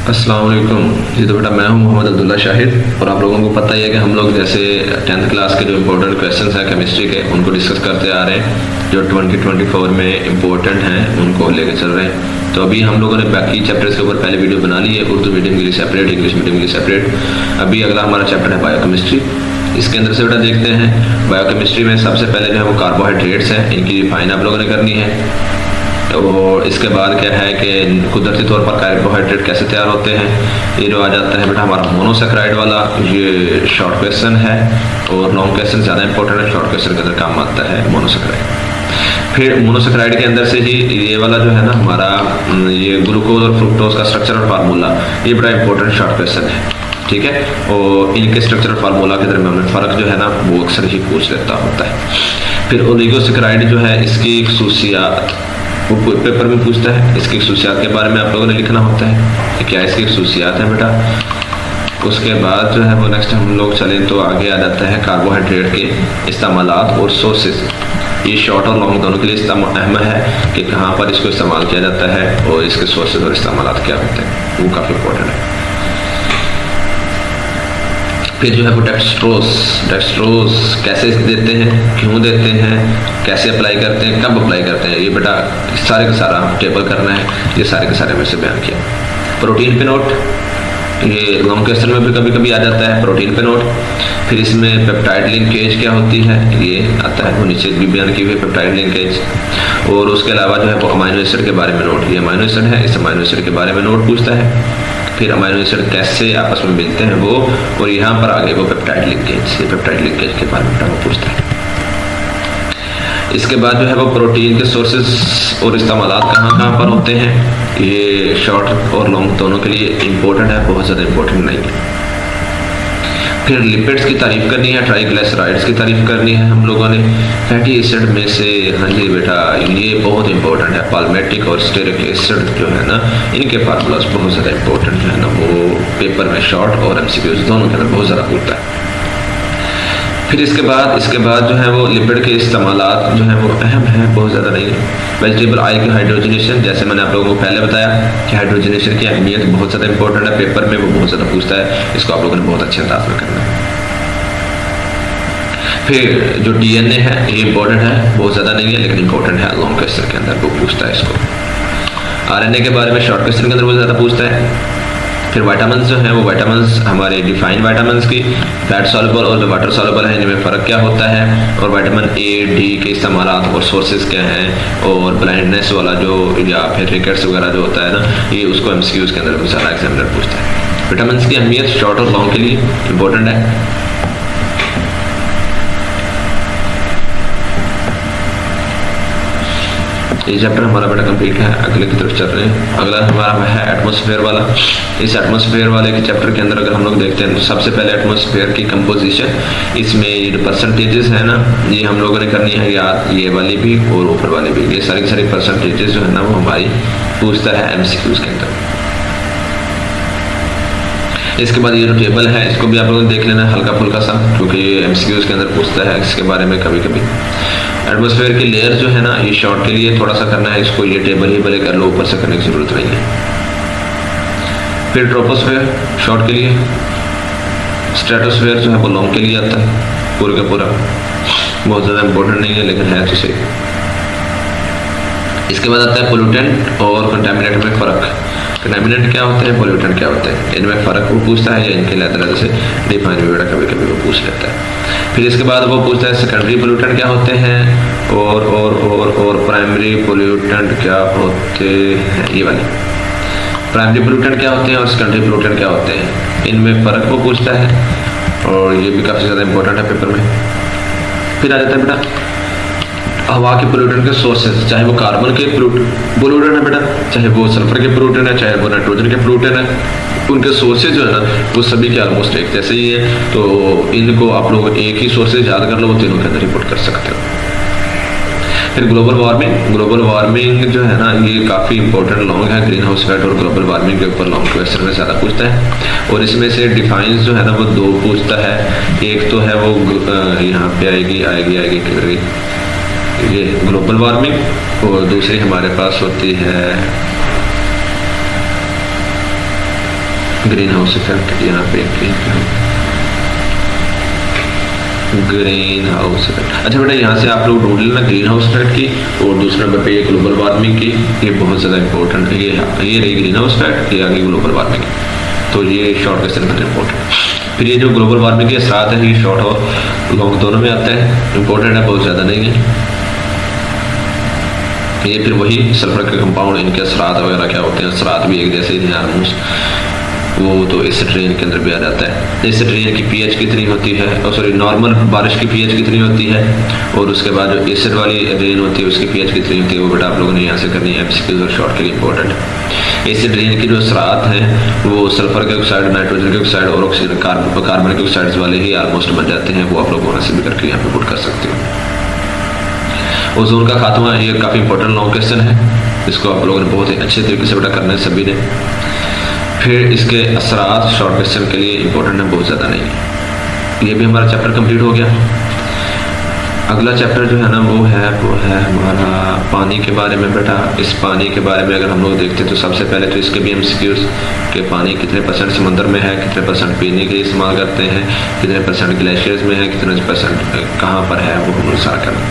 अस्सलाम वालेकुम जी। तो बेटा मैं हूं मोहम्मद अब्दुल्ला शाहिद और आप लोगों को पता ही है कि हम लोग जैसे 10th क्लास के जो इम्पोर्टेंट क्वेश्चंस हैं केमिस्ट्री के उनको डिस्कस करते आ रहे हैं जो 2024 में इम्पोर्टेंट हैं उनको लेके चल रहे हैं। तो अभी हम लोगों ने बाकी चैप्टर्स के ऊपर पहले वीडियो बना ली है, उर्दू मीडियम के लिए सेपरेट, इंग्लिश मीडियम के लिए सेपरेट। अभी अगला हमारा चैप्टर है बायोकेमिस्ट्री। इसके अंदर से बेटा देखते हैं बायोकेमिस्ट्री में सबसे पहले जो है वो कार्बोहाइड्रेट्स हैं, इनकी रिफाइन आप लोगों ने करनी है। और इसके बाद क्या है कि कुदरती तौर पर कार्बोहाइड्रेट कैसे तैयार होते हैं, ये जो आ जाता है बेटा हमारा मोनोसेक्राइड वाला, ये शॉर्ट क्वेश्चन है और लॉन्ग क्वेश्चन ज़्यादा इंपॉर्टेंट है, शॉर्ट क्वेश्चन के अंदर काम आता है मोनोसेक्राइड। फिर मोनोसेक्राइड के अंदर से ही ये वाला जो है ना हमारा ये ग्लूकोज और फ्रुक्टोज का स्ट्रक्चर और फार्मूला, ये बड़ा इंपॉर्टेंट शॉर्ट क्वेश्चन है, ठीक है। और इनके स्ट्रक्चर और फार्मूला के दरमियान में फ़र्क जो है ना वो अक्सर ही पूछ लेता होता है। फिर ओलिगोसेक्राइड जो है इसकी खसूसियात वो पेपर में पूछता है, इसकी खसूसियात के बारे में आप लोगों ने लिखना होता है कि क्या इसकी खसूसियात है बेटा। उसके बाद जो है वो नेक्स्ट हम लोग चलें तो आगे आ जाता है कार्बोहाइड्रेट के इस्तेमालात और सोर्सेज। ये शॉर्ट और लॉन्ग दोनों के लिए अहम है कि कहाँ पर इसको इस्तेमाल किया जाता है और इसके सोर्सेज और इस्तेमालात क्या होते हैं, वो काफ़ी इंपॉर्टेंट है। फिर जो है वो डेक्सट्रोज कैसे देते हैं, क्यों देते हैं, कैसे अप्लाई करते हैं, कब अप्लाई करते हैं, ये बेटा सारे का सारा टेबल करना है, ये सारे के सारे में से बयान किया। प्रोटीन पे नोट, ये लॉन्ग क्वेश्चन में भी कभी कभी आ जाता है प्रोटीन पे नोट। फिर इसमें पेप्टाइड लिंकेज क्या होती है ये आता है, वो नीचे भी बयान की हुई है पेप्टाइड लिंकेज। और उसके अलावा जो है वो अमाइनो एसिड के बारे में नोट, ये अमाइनो एसिड है, इस अमाइनो एसिड के बारे में नोट पूछता है। फिर अमाइनो एसिड कैसे आपस में मिलते हैं वो, और यहाँ पर आगे वो पेप्टाइड लिंकेज, ये पेप्टाइड लिंकेज के बारे में वो पूछता है। इसके बाद जो है वो प्रोटीन के सोर्सेज और इस्तेमालात कहाँ पर होते हैं, ये शॉर्ट और लॉन्ग दोनों के लिए इम्पोर्टेंट है, बहुत ज़्यादा इम्पोर्टेंट नहीं है। फिर लिपिड्स की तारीफ करनी है, ट्राइग्लिसराइड्स की तारीफ करनी है हम लोगों ने। फैटी एसिड में से हाँ जी बेटा ये बहुत इंपॉर्टेंट है, पाल्मेटिक और स्टेरिक एसिड जो है ना इनके फार्मूलाज बहुत ज़्यादा इंपॉर्टेंट जो है ना वो पेपर में शॉर्ट और एमसीक्यूज दोनों के अंदर बहुत ज़्यादा पूछता है। फिर इसके बाद जो है वो लिपिड के इस्तेमालात जो है वो अहम है, बहुत ज़्यादा नहीं है। वेजिटेबल ऑयल की हाइड्रोजनेशन, जैसे मैंने आप लोगों को पहले बताया कि हाइड्रोजनेशन की अहमियत बहुत ज़्यादा इंपॉर्टेंट है, पेपर में वो बहुत ज़्यादा पूछता है, इसको आप लोगों ने बहुत अच्छे अंदाज में करना है। फिर जो डीएनए है ये इंपॉर्टेंट है, बहुत ज़्यादा नहीं है लेकिन इंपॉर्टेंट है, लॉन्ग क्वेश्चन के अंदर वो पूछता है इसको। आरएनए के बारे में शॉर्ट क्वेश्चन के अंदर बहुत ज़्यादा पूछता है। फिर वाइटामिन जो हैं वो वाइटामिन हमारे डिफाइन वाइटामिन की फैट सॉल्युबल और वाटर सॉल्युबल है, इनमें फ़र्क क्या होता है, और विटामिन ए डी के इस्तेमालात और सोर्सेज क्या हैं, और ब्लाइंडनेस वाला जो या फिर रिकेट्स वगैरह जो होता है ना ये उसको एमसीक्यूज के अंदर सारा एग्जामिनर पूछता है। विटामिन की अहमियत शॉर्ट और लॉन्ग के लिए इंपॉर्टेंट है। ये चैप्टर हमारा बेटा कंप्लीट है, अगले की तरफ चल रहे हैं। अगला हमारा है एटमॉस्फेयर वाला। इस एटमॉस्फेयर वाले के चैप्टर के अंदर अगर हम लोग देखते हैं तो सबसे पहले एटमॉस्फेयर की कंपोजिशन, इसमें ये जो परसेंटेजेस है ना ये हम लोगों ने करनी है याद, ये वाली भी और ऊपर वाली भी, ये सारी की सारी परसेंटेजेस जो है ना वो हमारी पूछता है एमसीक्यूज के अंदर। इसके बाद ये जो टेबल है इसको भी आप लोगों ने देख लेना है हल्का फुल्का सा, क्योंकि ये एमसीक्यूज के अंदर पूछता है इसके बारे में कभी कभी। एटमॉस्फेयर की लेयर जो है ना ये शॉर्ट के लिए थोड़ा सा करना है, इसको ये टेबल ही भले कर लो, ऊपर से करने की जरूरत नहीं है। फिर ट्रोपोस्फेयर शॉर्ट के लिए, स्ट्रेटोस्फेयर जो है वो लॉन्ग के लिए आता है, पूरे का पूरा बहुत ज़्यादा इंपॉर्टेंट नहीं है लेकिन है तो सही। इसके बाद आता है पोल्यूटेंट और कंटामिनेंट में फ़र्क। कंटामिनेंट क्या होते हैं, पोल्यूटेंट क्या होते हैं, इनमें फ़र्क वो पूछता है या इनके लहदा से डिफाइन वगैरह कभी कभी वो पूछ लेता है। फिर इसके बाद वो पूछता है सेकेंडरी पोल्यूटेंट क्या होते हैं और प्राइमरी पोल्यूटेंट क्या होते हैं, ये वाले प्राइमरी पोल्यूटेंट क्या होते हैं और सेकेंडरी पोल्यूटेंट क्या होते हैं, इनमें फ़र्क वो पूछता है और ये भी काफ़ी ज़्यादा इंपॉर्टेंट है पेपर में। फिर आ जाता है बेटा हवा के पोल्यूटेंट के सोर्सेज, चाहे वो कार्बन के पोल्यूटेंट है बेटा, चाहे वो सल्फर के पोल्यूटेंट है, चाहे वो नाइट्रोजन के पोल्यूटेंट है, उनके सोर्सेज जो है ना वो सभी के ऑलमोस्ट एक जैसे ही है, तो इनको आप लोग एक ही सोर्सेज याद कर लो, वो तीनों के अंदर रिपोर्ट कर सकते हो। फिर ग्लोबल वार्मिंग जो है ना ये काफ़ी इंपॉर्टेंट लॉन्ग है, ग्रीन हाउस इफेक्ट और ग्लोबल वार्मिंग के ऊपर लॉन्ग क्वेश्चन में ज़्यादा पूछता है। और इसमें से डिफाइंस जो है ना वो दो पूछता है, एक तो है वो यहाँ पे आएगी किधर गई, ये ग्लोबल वार्मिंग, और दूसरी हमारे पास होती है ग्रीन हाउस इफेक्ट यहाँ पे ग्रीन हाउस इफेक्ट। अच्छा बेटा यहाँ से आप लोग ढूंढ लेना ग्रीन हाउस इफेक्ट की, और दूसरे नंबर पे ये ग्लोबल वार्मिंग की, ये बहुत ज़्यादा इंपॉर्टेंट है। ये रही ग्रीन हाउस इफेक्ट, ये आगे ग्लोबल वार्मिंग, तो ये शॉर्ट क्वेश्चन का इंपॉर्टेंट। फिर ये जो ग्लोबल वार्मिंग के असरात है ये शॉर्ट और लॉन्ग दोनों में आता है, इंपॉर्टेंट है, बहुत ज़्यादा नहीं है। ये फिर वही सल्फर के कंपाउंड, इनके असरात वगैरह क्या होते हैं, असरात भी एक जैसे ही हैं, वो तो एसिड रेन के अंदर भी आ जाता है। एसिड रेन की पीएच कितनी होती है, और सॉरी नॉर्मल बारिश की पीएच कितनी होती है, और उसके बाद जो एसिड वाली रेन होती है उसकी पीएच कितनी होती है, वो बेटा आप लोगों ने यहाँ से करनी है, एमसीक्यूज और शॉर्ट के लिए इंपॉर्टेंट है। एसिड रेन की जो असरात हैं वो सल्फर के ऑक्साइड, नाइट्रोजन के ऑक्साइड और ऑक्सीजन कार्बन के ऑक्साइड्स वाले ही ऑलमोस्ट बन जाते हैं, वो आप लोग वहाँ से भी करके यहाँ पे पुट कर सकते हो। ओजोन का खात्मा, ये काफ़ी इंपॉर्टेंट लॉन्ग क्वेश्चन है, इसको आप लोगों ने बहुत ही अच्छे तरीके से बेटा करना है सभी ने। फिर इसके असरात शॉर्ट क्वेश्चन के लिए इंपॉर्टेंट है, बहुत ज़्यादा नहीं। ये भी हमारा चैप्टर कंप्लीट हो गया। अगला चैप्टर जो है ना वो है हमारा पानी के बारे में बेटा। इस पानी के बारे में अगर हम लोग देखते हैं तो सबसे पहले तो इसके भी एमसीक्यूज के पानी कितने परसेंट समंदर में है, कितने परसेंट पीने के लिए इस्तेमाल करते हैं, कितने परसेंट ग्लेशियर्स में है, कितने परसेंट कहाँ पर है, वो हम लोग सारा करना।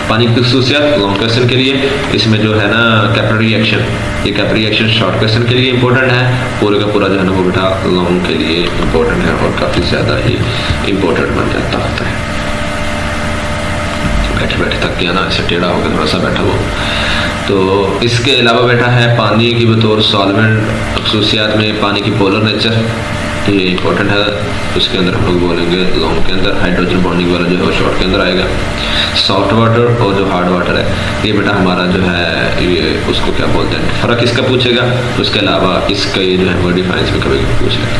पानी की खसूसियात लॉन्ग क्वेश्चन के लिए, इसमें जो है ना कैपिलरी रिएक्शन, ये कैपिलरी रिएक्शन शॉर्ट क्वेश्चन के लिए इंपॉर्टेंट है, पूरे का पूरा जो है ना वो बेटा लॉन्ग के लिए इंपॉर्टेंट है और काफ़ी ज़्यादा ही इंपॉर्टेंट बन जाता होता है। बैठे बैठे थक गया ना, ऐसे टेढ़ा होकर थोड़ा सा बैठा हुआ। तो इसके अलावा बेटा है पानी की बतौर सॉल्वेंट खसूसियात में पानी की पोलर नेचर, ये इंपॉर्टेंट है। उसके अंदर हम लोग बोलेंगे लॉन्ग के अंदर हाइड्रोजन बॉन्डिंग वाला जो है वो शॉर्ट के अंदर आएगा। सॉल्ट वाटर और जो हार्ड वाटर है, ये बेटा हमारा जो है ये उसको क्या बोलते हैं, फ़र्क इसका पूछेगा। उसके अलावा इसका ये जो है वो डिफाइंस में कभी पूछ लेगा।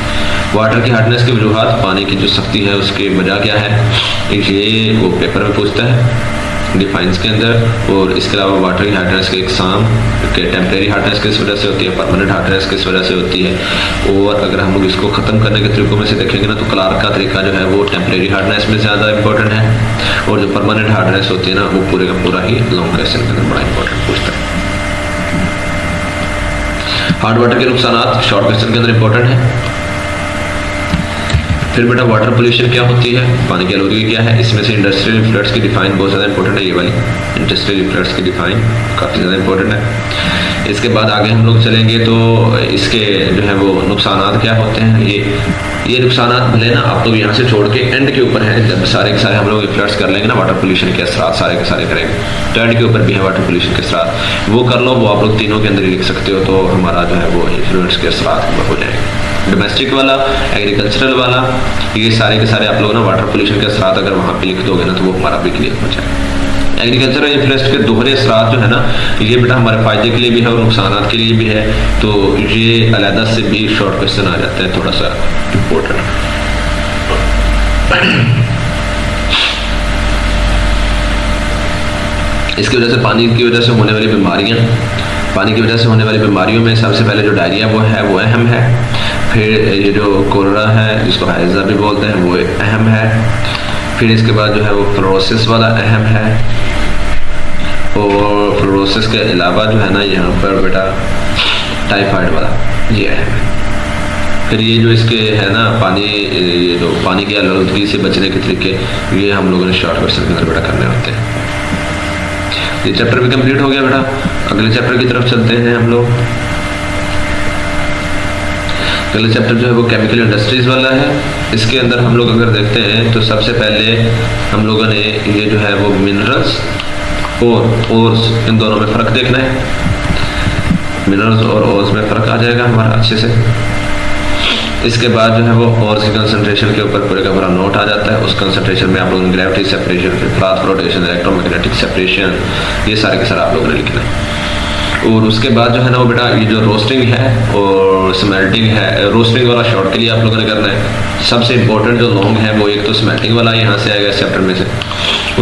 वाटर की हार्डनेस की वजूहत, पानी की जो सख्ती है उसकी वजह क्या है, ये वो पेपर में पूछता है डिफाइंस के अंदर। और इसके अलावा वाटर की हार्डनेस के एग्जाम के टेम्परेरी हार्डनेस किस वजह से होती है, परमानेंट हार्डनेस किस वजह से होती है। और अगर हम लोग इसको ख़त्म करने के तरीकों में से देखेंगे ना तो क्लार्क का तरीका जो है वो टेम्परेरी हार्डनेस में ज़्यादा इंपॉर्टेंट है, और जो परमानेंट हार्डनेस होती है ना वो पूरे का पूरा ही लॉन्ग क्वेश्चन के अंदर बड़ा इंपॉर्टेंट पूछता है। हार्ड वाटर के नुकसान शॉर्ट क्वेश्चन के अंदर इंपॉर्टेंट है। फिर बेटा वाटर पोल्यूशन क्या होती है, पानी की आलूदगी क्या है, इसमें से इंडस्ट्रियल इफ्लट्स की डिफाइन बहुत ज़्यादा इंपॉर्टेंट है, ये वाली इंडस्ट्रियल इफ्लट्स की डिफाइन काफ़ी ज़्यादा इंपॉर्टेंट है। इसके बाद आगे हम लोग चलेंगे तो इसके जो है वो नुकसान क्या होते हैं। ये नुकसान भले ना आप लोग यहाँ से छोड़ के एंड के ऊपर है, जब सारे के सारे हम लोग इफ्लट्स कर लेंगे ना वाटर पोल्यूशन के असरात सारे के सारे करेंगे तो एंड के ऊपर भी है वाटर पोल्यूशन के असरात, वो कर लो, वो आप लोग तीनों के अंदर ही लिख सकते हो, तो हमारा जो है वो इन्फ्लुएंस के असरात हो जाएंगे। डोमेस्टिक वाला, एग्रीकल्चरल वाला, ये सारे के सारे आप लोग ना वाटर पोल्यूशन के असरात अगर वहाँ पे लिख दोगे ना तो वो हमारा भी क्लियर हो जाएगा। एग्रीकल्चर इन्फ्लुएंस के दोहरे असरात जो है ना ये बेटा हमारे फायदे के लिए भी है और नुकसान के लिए भी है, तो ये अलहदा से भी शॉर्ट क्वेश्चन आ जाता है, थोड़ा सा इम्पोर्टेंट। इसकी वजह से पानी की वजह से होने वाली बीमारियाँ, पानी की वजह से होने वाली बीमारियों में सबसे पहले जो डायरिया वो अहम है। फिर ये जो कोलरा है जिसको हैजा भी बोलते हैं वो अहम है। फिर इसके बाद जो है वो फ्लोरोसिस वाला अहम है, और फ्लोरोसिस के अलावा जो है ना यहाँ पर बेटा टाइफाइड वाला ये अहम है। फिर ये जो इसके है ना पानी, ये जो पानी की आलूदगी से बचने के तरीके, ये हम लोगों ने शॉर्ट क्वेश्चन के अंदर बेटा करने होते हैं। ये चैप्टर भी कंप्लीट हो गया बेटा। अगले चैप्टर की तरफ चलते हैं हम लोग। अगला चैप्टर जो है वो केमिकल इंडस्ट्रीज वाला है। इसके अंदर हम लोग अगर देखते हैं तो सबसे पहले हम लोगों ने ये जो है वो मिनरल्स और ओर्स, इन दोनों में फ़र्क देखना है। मिनरल्स और ओर्स में फ़र्क आ जाएगा हमारा अच्छे से। इसके बाद जो है वो ओर्स की कंसंट्रेशन के ऊपर पूरे का पूरा नोट आ जाता है। उस कंसंट्रेशन में आप लोगों ने ग्रेविटी सेपरेशन, फिर फ्लाथ फ्लोटेशन, इलेक्ट्रोमैग्नेटिक सेपरेशन, ये सारे के सारे आप लोगों ने लिखना है। और उसके बाद जो है ना वो बेटा ये जो रोस्टिंग है और स्मेल्टिंग है, रोस्टिंग वाला शॉर्ट के लिए आप लोगों ने करना है। सबसे इंपॉर्टेंट जो लॉन्ग है वो एक तो स्मेल्टिंग वाला यहाँ से आएगा इस चैप्टर में से।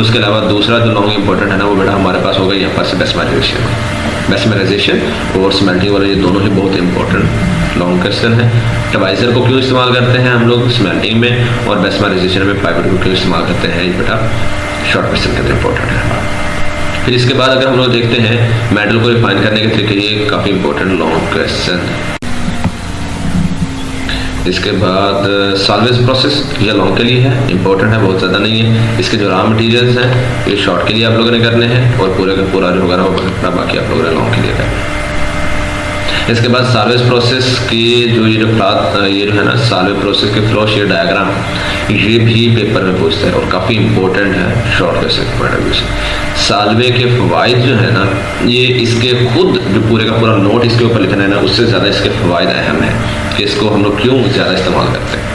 उसके अलावा दूसरा जो लॉन्ग इंपॉर्टेंट है ना वो बेटा हमारे पास होगा यहाँ पर से बेस्मराइजेशन और स्मेल्टिंग वाला, ये दोनों ही बहुत इंपॉर्टेंट लॉन्ग क्वेश्चन है। टवाइजर को क्यों इस्तेमाल करते हैं हम लोग स्मेल्टिंग में, और बेस्मराइजेशन में पाइपेट को क्यों इस्तेमाल करते हैं, ये बेटा शॉर्ट क्वेश्चन के अंदर इंपॉर्टेंट है। फिर इसके बाद अगर हम लोग देखते हैं मेटल को रिफाइन करने के तरीके, ये काफ़ी इंपॉर्टेंट लॉन्ग क्वेश्चन। इसके बाद सॉल्वेज प्रोसेस, ये लॉन्ग के लिए है, इंपॉर्टेंट है, बहुत ज़्यादा नहीं है। इसके जो रॉ मटेरियल्स हैं ये शॉर्ट के लिए आप लोगों ने करने हैं, और पूरे का पूरा जो होगा ना वो बाकी आप लोगों ने लॉन्ग के लिए करना है। इसके बाद सॉल्वेज प्रोसेस की ये जो है ना सॉल्वेज प्रोसेस के फ्लो शीट डायग्राम, ये भी पेपर में पूछता है और काफ़ी इंपॉर्टेंट है शॉर्ट क्वेश्चन के पॉइंट ऑफ व्यू से। सॉल्वे के फवाइद जो है ना, ये इसके खुद जो पूरे का पूरा नोट इसके ऊपर लिखना है ना, उससे ज़्यादा इसके फवाइद अहम है कि इसको हम लोग क्यों ज़्यादा इस्तेमाल करते हैं।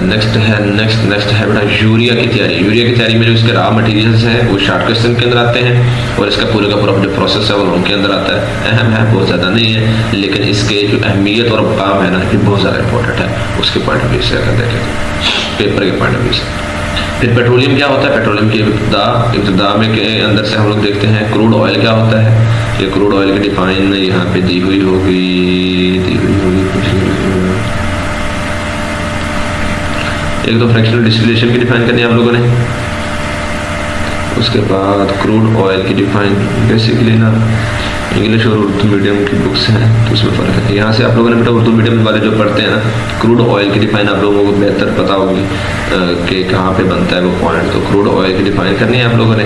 नेक्स्ट है बेटा यूरिया की तैयारी। यूरिया की तैयारी में जो इसके रॉ मटेरियल्स हैं वो शॉर्ट क्वेश्चन के अंदर आते हैं, और इसका पूरे का पूरा जो प्रोसेस है वो लॉन्ग के अंदर आता है। अहम है, बहुत ज़्यादा नहीं है, लेकिन इसके जो अहमियत और काम है ना ये बहुत ज़्यादा इंपॉर्टेंट है उसके पॉइंट ऑफ व्यू से अगर देखें तो, पेपर के पॉइंट ऑफ व्यू से। फिर पेट्रोलियम क्या होता है, पेट्रोलियम की इब्तिदा में के अंदर से हम लोग देखते हैं क्रूड ऑयल क्या होता है। ये क्रूड ऑयल की डिफाइन यहाँ पे दी हुई होगी एक तो फ्रैक्शनल डिस्टिलेशन की डिफाइन करनी है आप लोगों ने, उसके बाद क्रूड ऑयल की डिफाइन। बेसिकली ना इंग्लिश और उर्दू मीडियम की बुक्स हैं तो उसमें फ़र्क है। यहाँ से आप लोगों ने बेटा उर्दू मीडियम वाले जो पढ़ते हैं ना, क्रूड ऑयल की डिफाइन आप लोगों को बेहतर पता होगी कि कहाँ पे बनता है वो पॉइंट। तो क्रूड ऑयल की डिफाइन करनी है आप लोगों ने।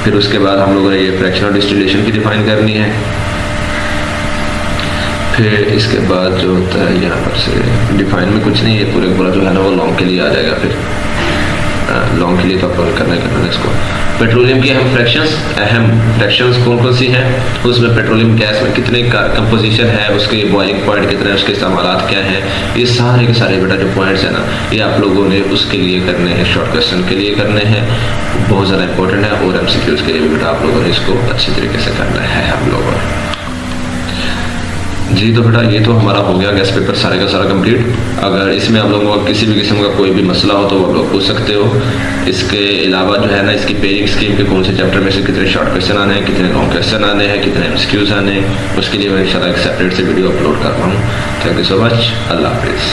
फिर उसके बाद हम लोगों ने ये फ्रैक्शनल डिस्टिलेशन की डिफाइन करनी है। फिर इसके बाद जो होता है यहाँ पर से डिफाइन में कुछ नहीं है, पूरे पूरा जो है ना वो लॉन्ग के लिए आ जाएगा। फिर लॉन्ग के लिए तो अपन करना है इसको। पेट्रोलियम की अहम फ्रैक्शंस कौन कौन सी हैं, उसमें पेट्रोलियम गैस में कितने कंपोजिशन है, उसके बॉइलिंग पॉइंट कितने हैं, उसके इस्तेमालात क्या हैं, ये सारे के सारे बेटा जो पॉइंट्स हैं ना ये आप लोगों ने उसके लिए करने हैं, शॉर्ट क्वेश्चन के लिए करने हैं, बहुत ज़्यादा इंपॉर्टेंट है। और MCQs के लिए भी बेटा आप लोगों ने इसको अच्छी तरीके से करना है हम लोगों ने। जी तो बेटा ये तो हमारा हो गया गैस पेपर सारे का सारा कंप्लीट। अगर इसमें आप लोगों को किसी भी किस्म का कोई भी मसला हो तो आप लोग पूछ सकते हो। इसके अलावा जो है ना इसकी पेजिंग स्कीम के कौन से चैप्टर में से कितने शॉर्ट क्वेश्चन आने हैं, कितने लॉन्ग क्वेश्चन आने हैं, कितने MCQs आने हैं, उसके लिए मैं इंशाल्लाह एक सेपरेट से वीडियो अपलोड कर रहा हूँ। Thank you so much. अल्लाह हाफिज़।